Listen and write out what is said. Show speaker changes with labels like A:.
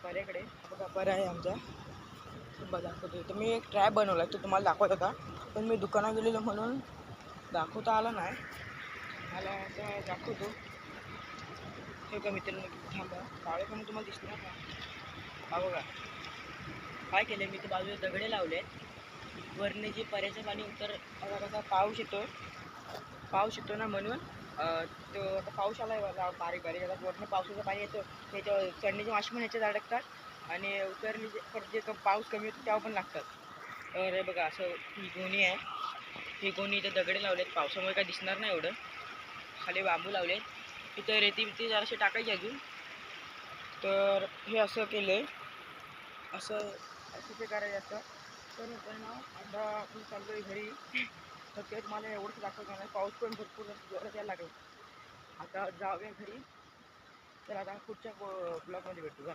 A: पर्याकडे. बघा पर्या आहे आमचा. तुम्हाला दाखवतो. तर मी एक ट्रॅप बनवला तो तुम्हाला दाखवत होता, पण मी दुकानात गेलेलो म्हणून दाखवता आला नाही. मला आता दाखवतो. हे का मित्रांनो, थांबा. काळे पण तुम्हाला दिसणार का? हा बघा काय केलं मी, तर बाजूला दगडे लावले. वरने जे पर्याचं पाणी आता कसा पाऊस येतो ना, म्हणून तो आता पाऊस आला आहे बारीक बारीक. आता वरनं पावसाचं पाणी येतं, त्याच्यावर चढण्याची माशी पण ह्याच्यात अडकतात आणि उतरली जे पाऊस कमी होतो तेव्हा पण लागतात. तर हे बघा असं ही गोणी आहे. ही गोणी इथं दगडे लावलेत, पावसामुळे काय दिसणार नाही एवढं. खाली बांबू लावलेत. इथं रेती जराशी टाकायची अजून. तर हे असं केलं, असं ते करायचं असतं. तर मित्रांनो, आता आपण चाललो आहे घरी. तर ते तुम्हाला एवढंच दाखवतो नाही, पाऊस पण भरपूर जोरात यायला लागला. आता जाऊया घरी. तर आता पुढच्या ब्लॉगमध्ये भेटू का.